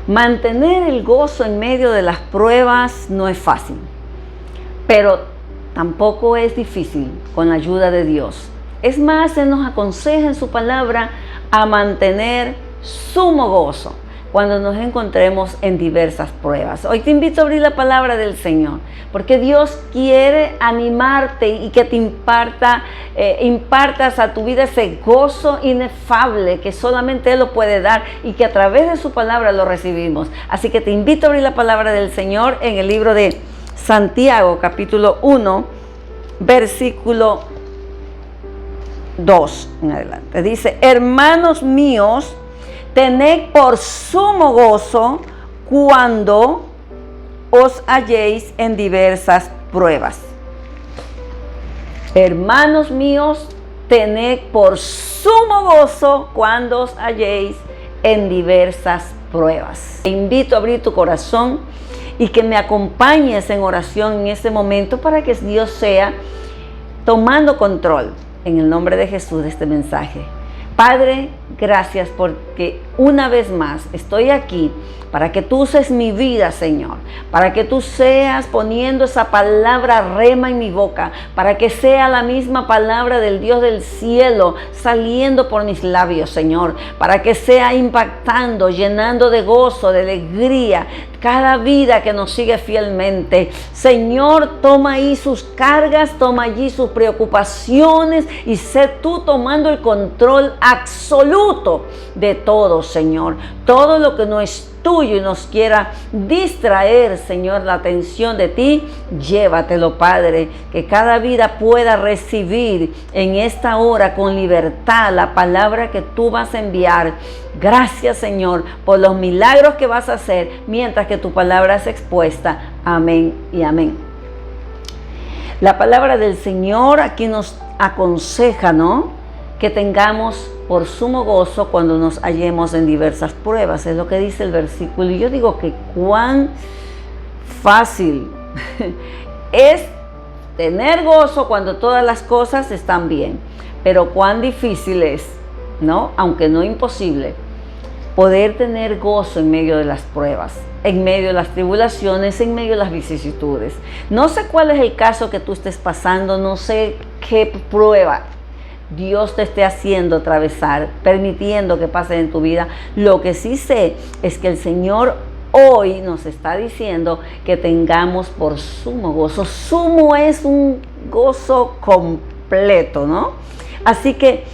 Mantener el gozo en medio de las pruebas no es fácil, pero tampoco es difícil con la ayuda de Dios. Es más, Él nos aconseja en su palabra a mantener sumo gozo cuando nos encontremos en diversas pruebas. Hoy te invito a abrir la palabra del Señor, porque Dios quiere animarte y que te impartas a tu vida ese gozo inefable que solamente Él lo puede dar y que a través de su palabra lo recibimos. Así que te invito a abrir la palabra del Señor en el libro de Santiago, capítulo 1, versículo 2 en adelante. Dice: hermanos míos, tened por sumo gozo cuando os halléis en diversas pruebas. Hermanos míos, tened por sumo gozo cuando os halléis en diversas pruebas. Te invito a abrir tu corazón y que me acompañes en oración en este momento para que Dios sea tomando control en el nombre de Jesús de este mensaje. Padre, gracias porque una vez más estoy aquí para que tú uses mi vida, Señor, para que tú seas poniendo esa palabra rema en mi boca, para que sea la misma palabra del Dios del cielo saliendo por mis labios, Señor, para que sea impactando, llenando de gozo, de alegría, cada vida que nos sigue fielmente. Señor, toma ahí sus cargas, toma allí sus preocupaciones y sé tú tomando el control absoluto de todo, Señor. Todo lo que no es tuyo y nos quiera distraer, Señor, la atención de ti, llévatelo, Padre, que cada vida pueda recibir en esta hora con libertad la palabra que tú vas a enviar. Gracias, Señor, por los milagros que vas a hacer mientras que tu palabra es expuesta. Amén y amén. La palabra del Señor aquí nos aconseja, ¿no?, que tengamos por sumo gozo cuando nos hallemos en diversas pruebas. Es lo que dice el versículo. Y yo digo que cuán fácil es tener gozo cuando todas las cosas están bien. Pero cuán difícil es, ¿no?, aunque no imposible, poder tener gozo en medio de las pruebas, en medio de las tribulaciones, en medio de las vicisitudes. No sé cuál es el caso que tú estés pasando, no sé qué prueba Dios te esté haciendo atravesar, permitiendo que pase en tu vida. Lo que sí sé es que el Señor hoy nos está diciendo que tengamos por sumo gozo. Sumo es un gozo completo, ¿no? Así que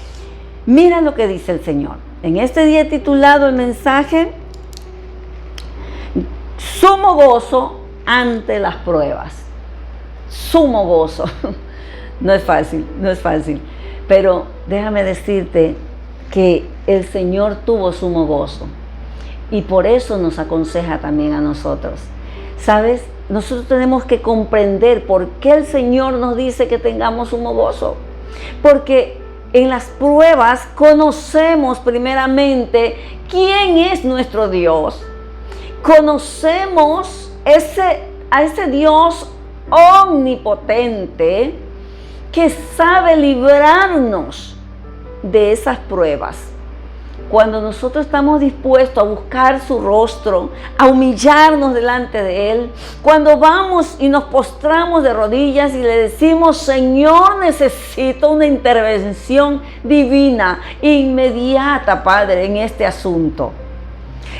mira lo que dice el Señor. En este día he titulado el mensaje Sumo gozo ante las pruebas. Sumo gozo. No es fácil, no es fácil. Pero déjame decirte que el Señor tuvo sumo gozo y por eso nos aconseja también a nosotros. ¿Sabes? Nosotros tenemos que comprender por qué el Señor nos dice que tengamos sumo gozo. Porque en las pruebas conocemos primeramente quién es nuestro Dios. Conocemos a ese Dios omnipotente que sabe librarnos de esas pruebas. Cuando nosotros estamos dispuestos a buscar su rostro, a humillarnos delante de Él, cuando vamos y nos postramos de rodillas y le decimos: Señor, necesito una intervención divina, inmediata, Padre, en este asunto.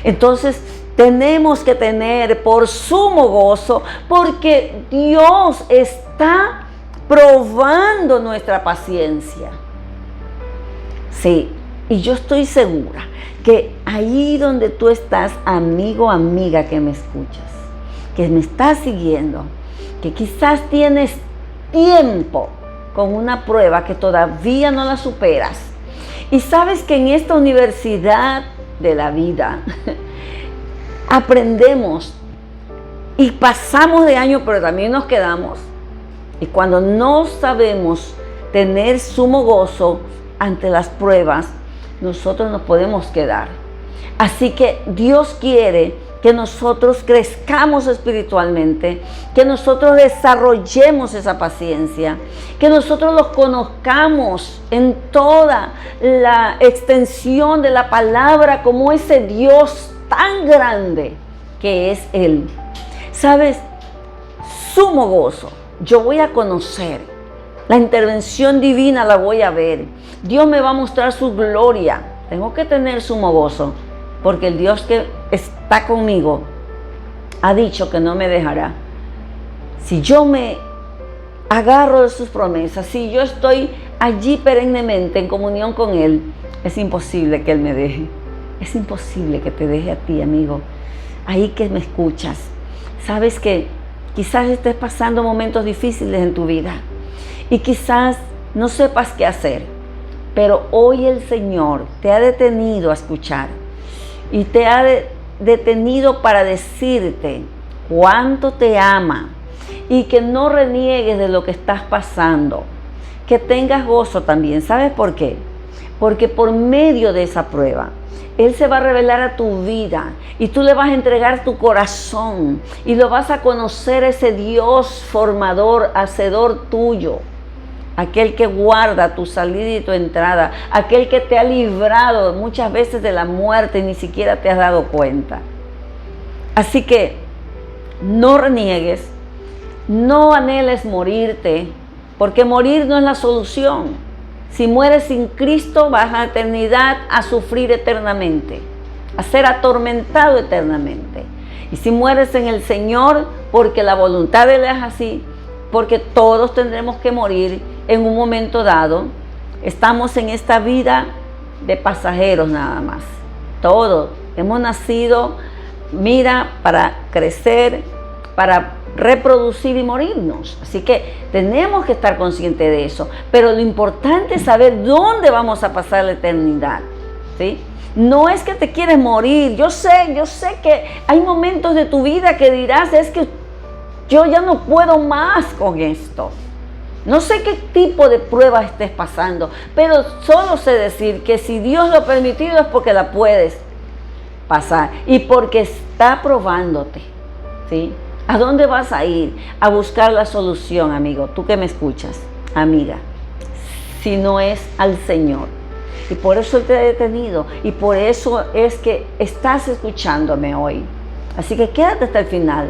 Entonces tenemos que tener por sumo gozo, porque Dios está probando nuestra paciencia. Sí, y yo estoy segura que ahí donde tú estás, amigo, amiga que me escuchas, que me estás siguiendo, que quizás tienes tiempo con una prueba que todavía no la superas, y sabes que en esta universidad de la vida aprendemos y pasamos de año, pero también nos quedamos. Y cuando no sabemos tener sumo gozo ante las pruebas, nosotros nos podemos quedar. Así que Dios quiere que nosotros crezcamos espiritualmente, que nosotros desarrollemos esa paciencia, que nosotros los conozcamos en toda la extensión de la palabra como ese Dios tan grande que es Él. ¿Sabes? Sumo gozo. Yo voy a conocer. La intervención divina la voy a ver. Dios me va a mostrar su gloria. Tengo que tener sumo gozo, porque el Dios que está conmigo ha dicho que no me dejará. Si yo me agarro de sus promesas, si yo estoy allí perennemente en comunión con Él, es imposible que Él me deje. Es imposible que te deje a ti, amigo. Ahí que me escuchas. Sabes que quizás estés pasando momentos difíciles en tu vida y quizás no sepas qué hacer, pero hoy el Señor te ha detenido a escuchar y te ha detenido para decirte cuánto te ama y que no reniegues de lo que estás pasando, que tengas gozo también. ¿Sabes por qué? Porque por medio de esa prueba Él se va a revelar a tu vida y tú le vas a entregar tu corazón y lo vas a conocer, ese Dios formador, hacedor tuyo, aquel que guarda tu salida y tu entrada, aquel que te ha librado muchas veces de la muerte y ni siquiera te has dado cuenta. Así que no reniegues, no anheles morirte, porque morir no es la solución. Si mueres sin Cristo, vas a la eternidad a sufrir eternamente, a ser atormentado eternamente. Y si mueres en el Señor, porque la voluntad de Él es así, porque todos tendremos que morir en un momento dado. Estamos en esta vida de pasajeros nada más. Todos hemos nacido, mira, para crecer, para reproducir y morirnos. Así que tenemos que estar conscientes de eso. Pero lo importante es saber dónde vamos a pasar la eternidad, ¿sí? No es que te quieres morir. Yo sé que hay momentos de tu vida que dirás, es que yo ya no puedo más con esto. No sé qué tipo de prueba estés pasando, pero solo sé decir que si Dios lo ha permitido es porque la puedes pasar y porque está probándote, ¿sí? ¿A dónde vas a ir a buscar la solución, amigo? Tú que me escuchas, amiga, si no es al Señor. Y por eso Él te ha detenido y por eso es que estás escuchándome hoy. Así que quédate hasta el final,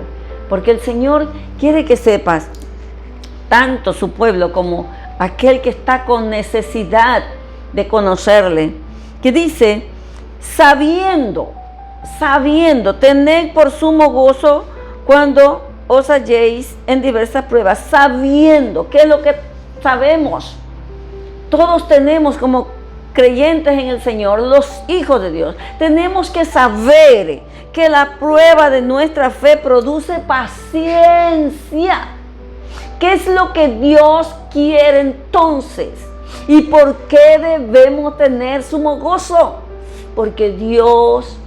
porque el Señor quiere que sepas, tanto su pueblo como aquel que está con necesidad de conocerle, que dice, sabiendo, tened por sumo gozo cuando os halléis en diversas pruebas, sabiendo. ¿Qué es lo que sabemos? Todos tenemos, como creyentes en el Señor, los hijos de Dios, tenemos que saber que la prueba de nuestra fe produce paciencia. ¿Qué es lo que Dios quiere entonces? ¿Y por qué debemos tener sumo gozo? Porque Dios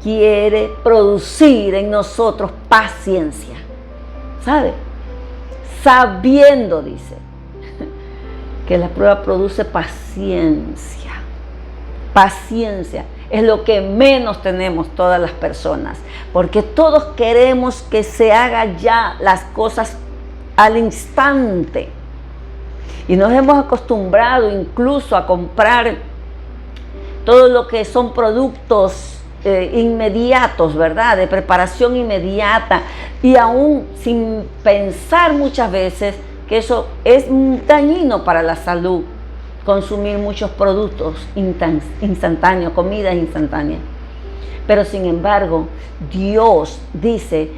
quiere producir en nosotros paciencia. ¿Sabe? Sabiendo, dice, que la prueba produce paciencia. Paciencia es lo que menos tenemos todas las personas, porque todos queremos que se haga ya las cosas al instante. Y nos hemos acostumbrado incluso a comprar todo lo que son productos inmediatos, ¿verdad? De preparación inmediata, y aún sin pensar muchas veces que eso es dañino para la salud, consumir muchos productos instantáneos, comidas instantáneas. Pero sin embargo, Dios dice,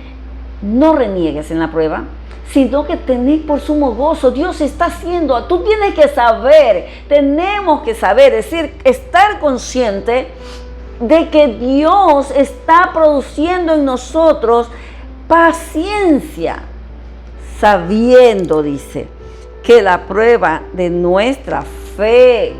no reniegues en la prueba, sino que tened por sumo gozo. Dios está haciendo, tú tienes que saber, tenemos que saber, es decir, estar consciente de que Dios está produciendo en nosotros paciencia, sabiendo, dice, que la prueba de nuestra fe,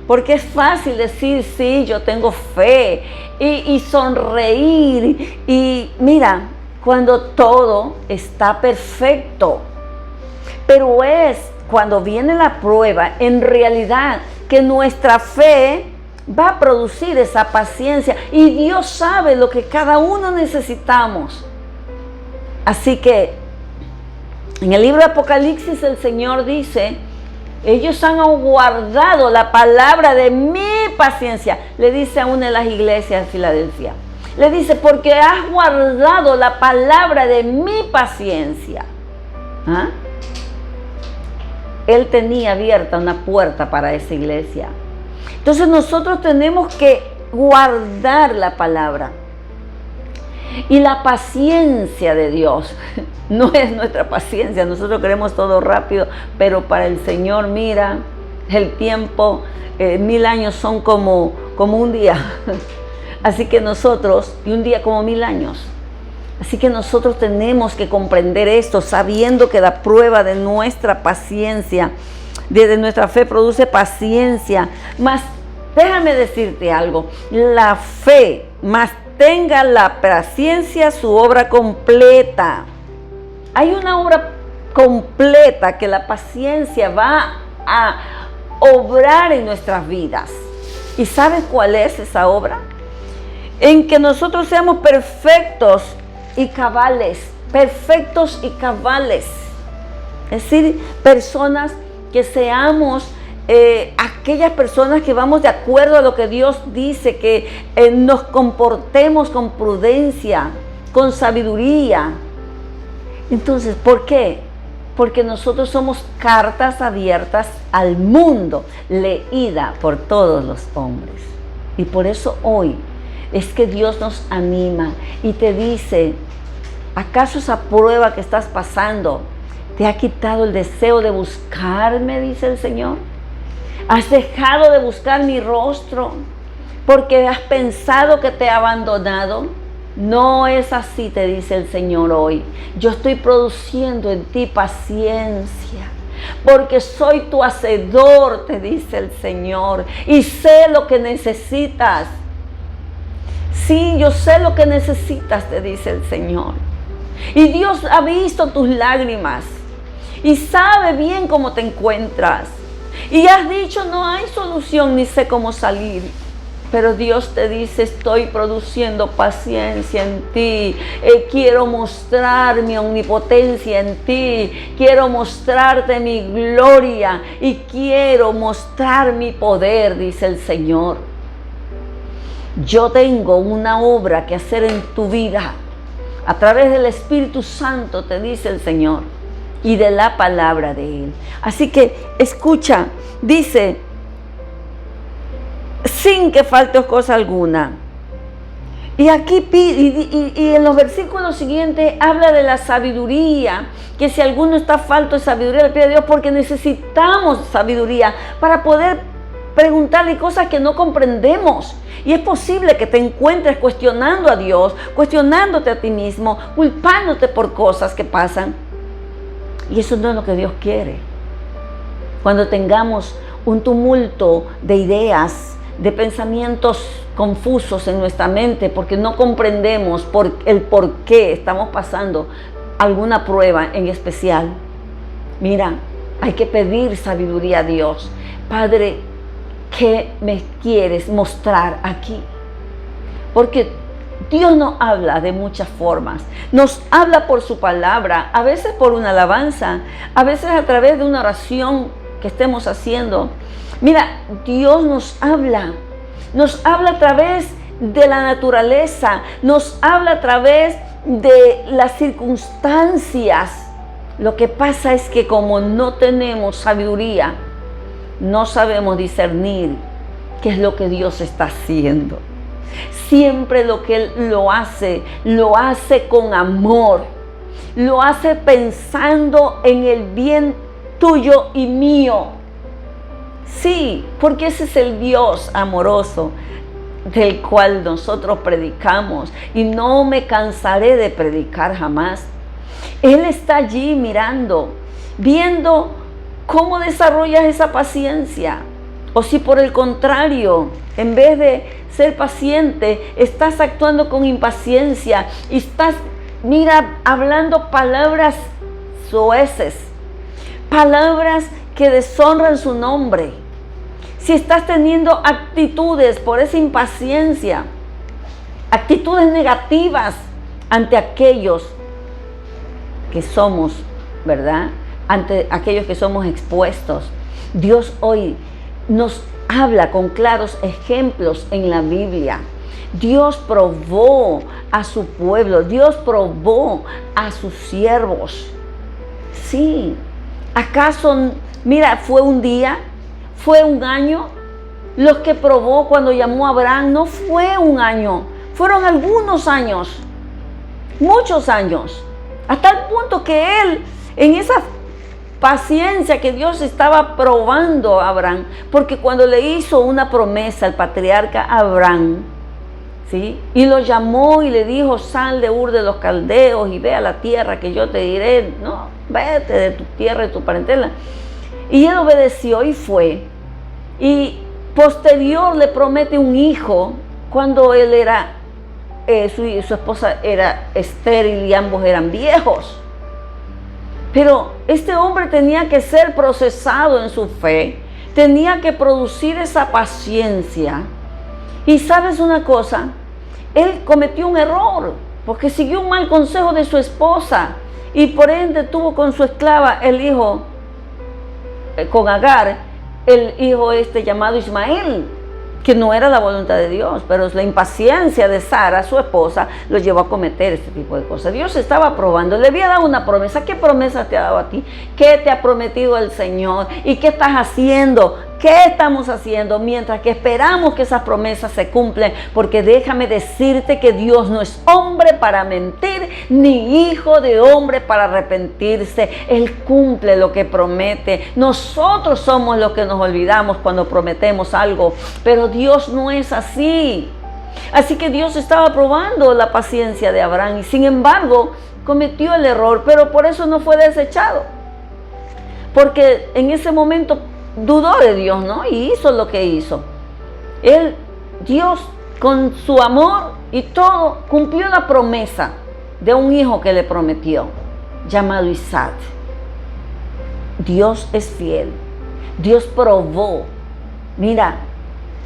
porque es fácil decir, sí, yo tengo fe, y sonreír, y mira, cuando todo está perfecto, pero es cuando viene la prueba, en realidad, que nuestra fe va a producir esa paciencia, y Dios sabe lo que cada uno necesitamos. Así que en el libro de Apocalipsis el Señor dice, ellos han guardado la palabra de mi paciencia, le dice a una de las iglesias de Filadelfia. Le dice, porque has guardado la palabra de mi paciencia. ¿Ah? Él tenía abierta una puerta para esa iglesia. Entonces nosotros tenemos que guardar la palabra. Y la paciencia de Dios no es nuestra paciencia. Nosotros queremos todo rápido, pero para el Señor, mira, el tiempo, 1000 años son como un día. Así que nosotros, y un día como 1000 años. Así que nosotros tenemos que comprender esto, sabiendo que la prueba de nuestra paciencia, de nuestra fe, produce paciencia. Mas déjame decirte algo, la fe, más tenga la paciencia su obra completa. Hay una obra completa que la paciencia va a obrar en nuestras vidas. ¿Y sabes cuál es esa obra? En que nosotros seamos perfectos y cabales, perfectos y cabales. Es decir, personas que seamos aquellas personas que vamos de acuerdo a lo que Dios dice, que nos comportemos con prudencia, con sabiduría. Entonces, ¿por qué? Porque nosotros somos cartas abiertas al mundo, leída por todos los hombres. Y por eso hoy es que Dios nos anima y te dice, ¿acaso esa prueba que estás pasando te ha quitado el deseo de buscarme? Dice el Señor. ¿Has dejado de buscar mi rostro porque has pensado que te he abandonado? No es así, te dice el Señor hoy. Yo estoy produciendo en ti paciencia, porque soy tu hacedor, te dice el Señor, y sé lo que necesitas. Sí, yo sé lo que necesitas, te dice el Señor. Y Dios ha visto tus lágrimas y sabe bien cómo te encuentras. Y has dicho, no hay solución ni sé cómo salir. Pero Dios te dice, estoy produciendo paciencia en ti. Quiero mostrar mi omnipotencia en ti. Quiero mostrarte mi gloria y quiero mostrar mi poder, dice el Señor. Yo tengo una obra que hacer en tu vida. A través del Espíritu Santo, te dice el Señor, y de la palabra de Él. Así que escucha, dice, sin que falte cosa alguna. Y aquí y en los versículos siguientes habla de la sabiduría, que si alguno está falto de sabiduría, le pide a Dios, porque necesitamos sabiduría para poder preguntarle cosas que no comprendemos. Y es posible que te encuentres cuestionando a Dios, cuestionándote a ti mismo, culpándote por cosas que pasan. Y eso no es lo que Dios quiere. Cuando tengamos un tumulto de ideas, de pensamientos confusos en nuestra mente, porque no comprendemos el por qué estamos pasando alguna prueba en especial. Mira, hay que pedir sabiduría a Dios. Padre, ¿qué me quieres mostrar aquí? Porque Dios nos habla de muchas formas. Nos habla por su palabra, a veces por una alabanza, a veces a través de una oración que estemos haciendo. Mira, Dios nos habla a través de la naturaleza, nos habla a través de las circunstancias. Lo que pasa es que como no tenemos sabiduría, no sabemos discernir qué es lo que Dios está haciendo. Siempre lo que Él lo hace con amor, lo hace pensando en el bien tuyo y mío. Sí, porque ese es el Dios amoroso del cual nosotros predicamos, y no me cansaré de predicar jamás. Él está allí mirando, viendo cómo desarrollas esa paciencia, o si por el contrario, en vez de ser paciente, estás actuando con impaciencia y estás, mira, hablando palabras soeces, palabras que deshonran su nombre. Si estás teniendo actitudes por esa impaciencia, actitudes negativas ante aquellos que somos, ¿verdad? Ante aquellos que somos expuestos. Dios hoy nos habla con claros ejemplos en la Biblia Dios probó a su pueblo, Dios probó a sus siervos. Sí, ¿acaso, mira, fue un día, fue un año? Los que probó cuando llamó a Abraham no fue un año, fueron algunos años, muchos años, hasta el punto que él, en esa paciencia que Dios estaba probando a Abraham, porque cuando le hizo una promesa al patriarca Abraham, ¿sí? Y lo llamó y le dijo: sal de Ur de los Caldeos y ve a la tierra que yo te diré, no, vete de tu tierra y tu parentela. Y él obedeció y fue. Y posterior le promete un hijo cuando él era, su esposa era estéril y ambos eran viejos. Pero este hombre tenía que ser procesado en su fe, tenía que producir esa paciencia. Y sabes una cosa, él cometió un error, porque siguió un mal consejo de su esposa, y por ende tuvo con su esclava el hijo, con Agar, el hijo llamado Ismael, que no era la voluntad de Dios, pero la impaciencia de Sara, su esposa, lo llevó a cometer este tipo de cosas. Dios estaba probando, le había dado una promesa. ¿Qué promesa te ha dado a ti? ¿Qué te ha prometido el Señor? ¿Y qué estás haciendo? ¿Qué estamos haciendo mientras que esperamos que esas promesas se cumplen? Porque déjame decirte que Dios no es hombre para mentir, ni hijo de hombre para arrepentirse. Él cumple lo que promete. Nosotros somos los que nos olvidamos cuando prometemos algo, pero Dios no es así. Así que Dios estaba probando la paciencia de Abraham y sin embargo cometió el error, pero por eso no fue desechado. Porque en ese momento dudó de Dios, ¿no? Y hizo lo que hizo. Dios, con su amor y todo, cumplió la promesa de un hijo que le prometió, llamado Isaac. Dios es fiel. Dios probó,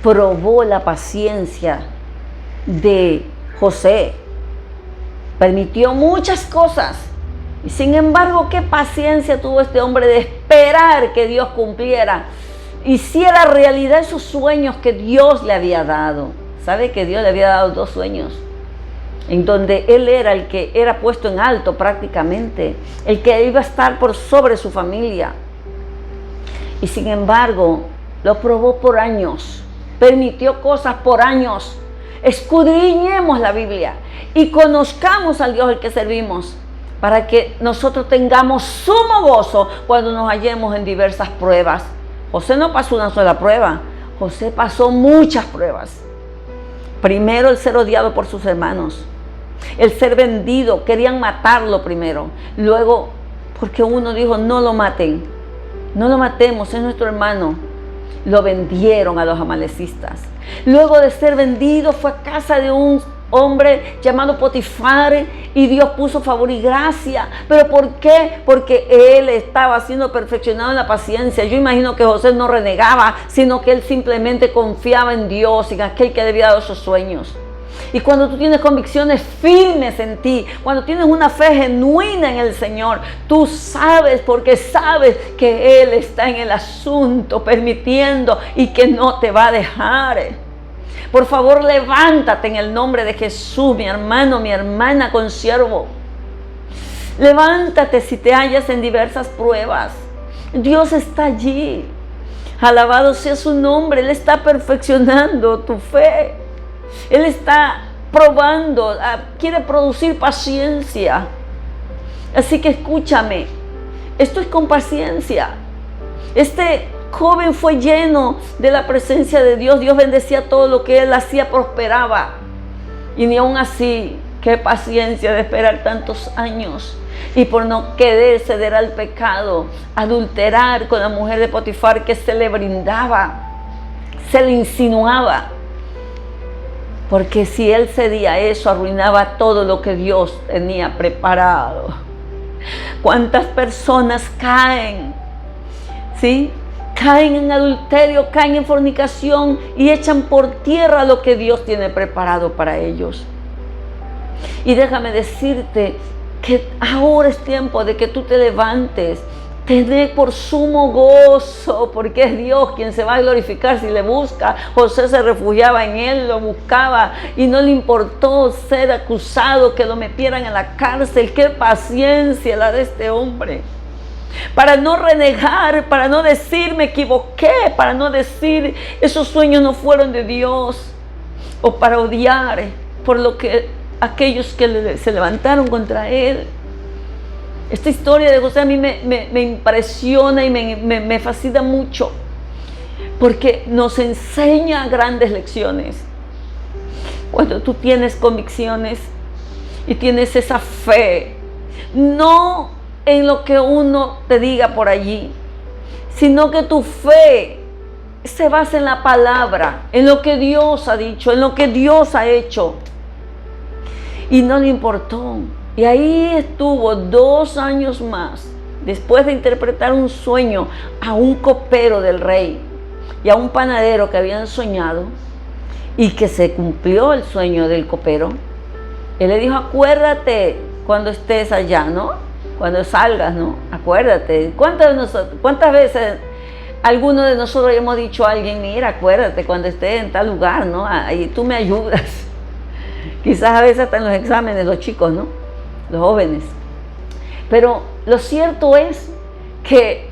probó la paciencia de José. Permitió muchas cosas. Y sin embargo, qué paciencia tuvo este hombre de esperar que Dios cumpliera, hiciera realidad esos sueños que Dios le había dado. ¿Sabe que Dios le había dado 2 sueños? En donde él era el que era puesto en alto prácticamente, el que iba a estar por sobre su familia. Y sin embargo, lo probó por años, permitió cosas por años. Escudriñemos la Biblia y conozcamos al Dios al que servimos, para que nosotros tengamos sumo gozo cuando nos hallemos en diversas pruebas. José no pasó una sola prueba, José pasó muchas pruebas. Primero, el ser odiado por sus hermanos, el ser vendido, querían matarlo primero. Luego, porque uno dijo: no lo maten, no lo matemos, es nuestro hermano. Lo vendieron a los amalecistas. Luego de ser vendido, fue a casa de un hombre llamado Potifar y Dios puso favor y gracia. ¿Pero por qué? Porque él estaba siendo perfeccionado en la paciencia. Yo imagino que José no renegaba, sino que él simplemente confiaba en Dios, en aquel que le había dado esos sueños. Y cuando tú tienes convicciones firmes en ti, cuando tienes una fe genuina en el Señor, tú sabes, porque sabes que Él está en el asunto, permitiendo y que no te va a dejar. Por favor, levántate en el nombre de Jesús, mi hermano, mi hermana, consiervo. Levántate si te hallas en diversas pruebas. Dios está allí. Alabado sea su nombre. Él está perfeccionando tu fe. Él está probando, quiere producir paciencia. Así que escúchame, esto es con paciencia. Este joven fue lleno de la presencia de Dios. Dios bendecía todo lo que él hacía, prosperaba. Y ni aún así, qué paciencia de esperar tantos años. Y por no querer ceder al pecado, adulterar con la mujer de Potifar que se le brindaba, se le insinuaba. Porque si él cedía a eso, arruinaba todo lo que Dios tenía preparado. ¿Cuántas personas caen? ¿Sí? Caen en adulterio, caen en fornicación y echan por tierra lo que Dios tiene preparado para ellos. Y déjame decirte que ahora es tiempo de que tú te levantes Tened por sumo gozo, porque es Dios quien se va a glorificar si le busca. José se refugiaba en él, lo buscaba y no le importó ser acusado, que lo metieran en la cárcel. ¡Qué paciencia la de este hombre! Para no renegar, para no decir me equivoqué, para no decir esos sueños no fueron de Dios, o para odiar por lo que aquellos que se levantaron contra él. Esta historia de José a mí me impresiona y me fascina mucho, porque nos enseña grandes lecciones. Cuando tú tienes convicciones y tienes esa fe, no en lo que uno te diga por allí, sino que tu fe se basa en la palabra, en lo que Dios ha dicho, en lo que Dios ha hecho. Y no le importó. Y ahí estuvo 2 años más, después de interpretar un sueño a un copero del rey y a un panadero que habían soñado, y que se cumplió el sueño del copero. Él le dijo, acuérdate cuando estés allá, ¿no? Cuando salgas, ¿no? Acuérdate. ¿Cuántas veces algunos de nosotros hemos dicho a alguien, mira, acuérdate cuando estés en tal lugar, ¿no? Ahí tú me ayudas. Quizás a veces hasta en los exámenes, los chicos, ¿no? Los jóvenes. Pero lo cierto es que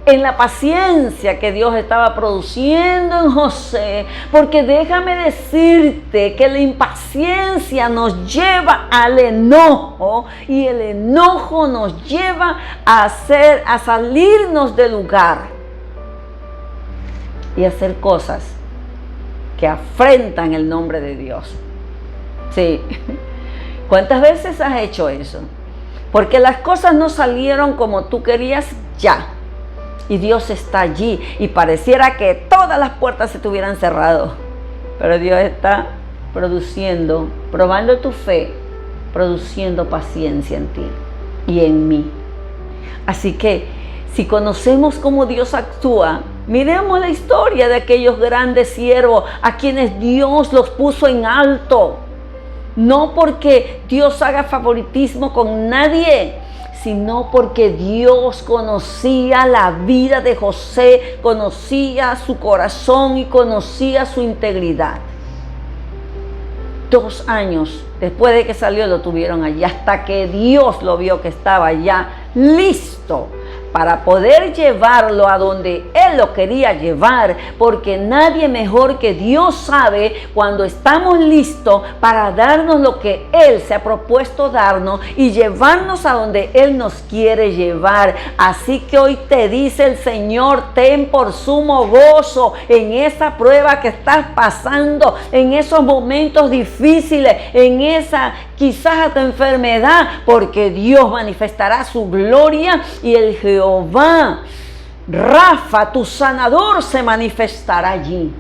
en la paciencia que Dios estaba produciendo en José, porque déjame decirte que la impaciencia nos lleva al enojo, y el enojo nos lleva a salirnos del lugar y hacer cosas que afrentan el nombre de Dios. Sí. ¿Cuántas veces has hecho eso? Porque las cosas no salieron como tú querías ya. Y Dios está allí y pareciera que todas las puertas se te hubieran cerrado. Pero Dios está produciendo, probando tu fe, produciendo paciencia en ti y en mí. Así que si conocemos cómo Dios actúa, miremos la historia de aquellos grandes siervos a quienes Dios los puso en alto. No porque Dios haga favoritismo con nadie, sino porque Dios conocía la vida de José, conocía su corazón y conocía su integridad. 2 años después de que salió lo tuvieron allí, hasta que Dios lo vio que estaba ya listo para poder llevarlo a donde Él lo quería llevar, porque nadie mejor que Dios sabe cuando estamos listos para darnos lo que Él se ha propuesto darnos y llevarnos a donde Él nos quiere llevar. Así que hoy te dice el Señor, ten por sumo gozo en esa prueba que estás pasando, en esos momentos difíciles, en esa quizás hasta enfermedad, porque Dios manifestará su gloria y el Jehová Rafa, tu sanador, se manifestará allí.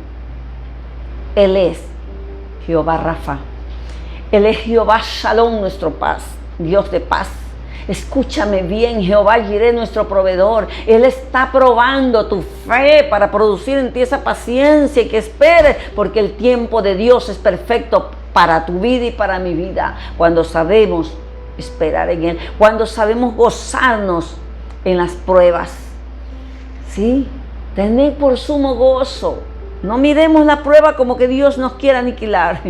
Él es Jehová Rafa. Él es Jehová Shalom, nuestro paz, Dios de paz. Escúchame bien, Jehová Jireh, nuestro proveedor. Él está probando tu fe para producir en ti esa paciencia y que esperes, porque el tiempo de Dios es perfecto para tu vida y para mi vida. Cuando sabemos esperar en Él, cuando sabemos gozarnos en las pruebas. Sí, tened por sumo gozo. No miremos la prueba como que Dios nos quiera aniquilar.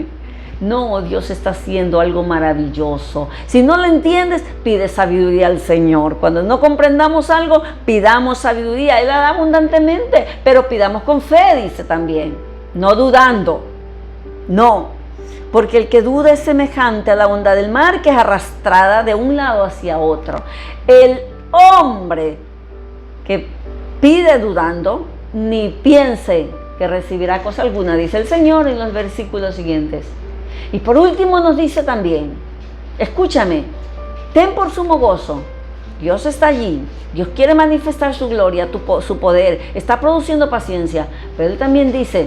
No, Dios está haciendo algo maravilloso. Si no lo entiendes, pide sabiduría al Señor. Cuando no comprendamos algo, pidamos sabiduría. Él la da abundantemente, pero pidamos con fe, dice también. No dudando. No, porque el que duda es semejante a la onda del mar, que es arrastrada de un lado hacia otro. El hombre que pide dudando, ni piense que recibirá cosa alguna, dice el Señor en los versículos siguientes. Y por último nos dice también, escúchame, ten por sumo gozo. Dios está allí, Dios quiere manifestar su gloria, su poder, está produciendo paciencia, pero Él también dice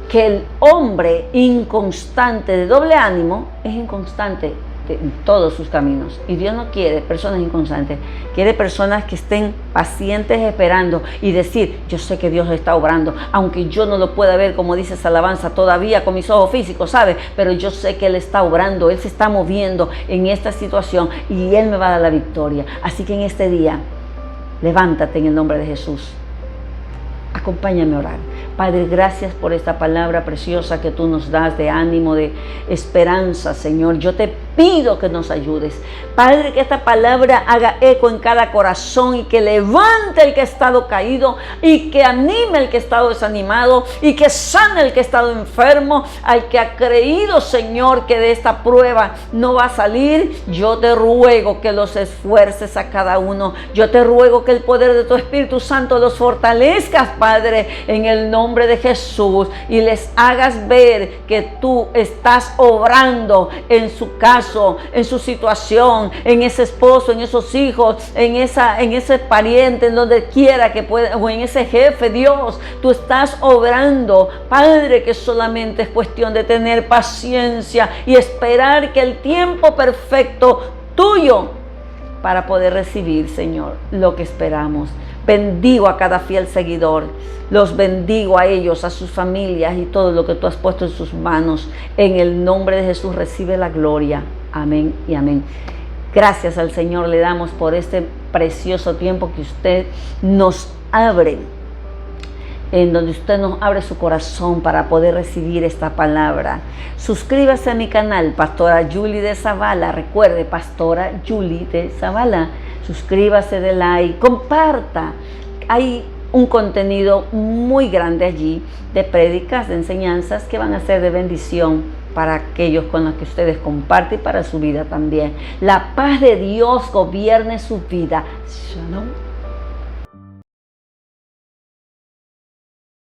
que el hombre inconstante, de doble ánimo, es inconstante en todos sus caminos. Y Dios no quiere personas inconstantes, quiere personas que estén pacientes esperando y decir, yo sé que Dios está obrando, aunque yo no lo pueda ver, como dice esa alabanza, todavía con mis ojos físicos, ¿sabes? Pero yo sé que Él está obrando, Él se está moviendo en esta situación y Él me va a dar la victoria. Así que en este día, Levántate en el nombre de Jesús. Acompáñame a orar. Padre, gracias por esta palabra preciosa que tú nos das de ánimo, de esperanza, Señor. Yo te pido que nos ayudes. Padre, que esta palabra haga eco en cada corazón y que levante el que ha estado caído y que anime el que ha estado desanimado y que sane el que ha estado enfermo, al que ha creído, Señor, que de esta prueba no va a salir. Yo te ruego que los esfuerces a cada uno. Yo te ruego que el poder de tu Espíritu Santo los fortalezcas, Padre, en el nombre de Jesús, y les hagas ver que tú estás obrando en su caso, en su situación, en ese esposo, en esos hijos, en ese pariente, en donde quiera que pueda, o en ese jefe. Dios, tú estás obrando, Padre, que solamente es cuestión de tener paciencia y esperar que el tiempo perfecto tuyo para poder recibir, Señor, lo que esperamos. Bendigo a cada fiel seguidor, los bendigo a ellos, a sus familias y todo lo que tú has puesto en sus manos. En el nombre de Jesús recibe la gloria. Amén y amén. Gracias al Señor le damos por este precioso tiempo que usted nos abre, en donde usted nos abre su corazón para poder recibir esta palabra. Suscríbase a mi canal, Pastora Julie de Zavala. Recuerde, Pastora Julie de Zavala. Suscríbase, de like, comparta. Hay un contenido muy grande allí de prédicas, de enseñanzas que van a ser de bendición para aquellos con los que ustedes comparten y para su vida también. La paz de Dios gobierne su vida. Shalom.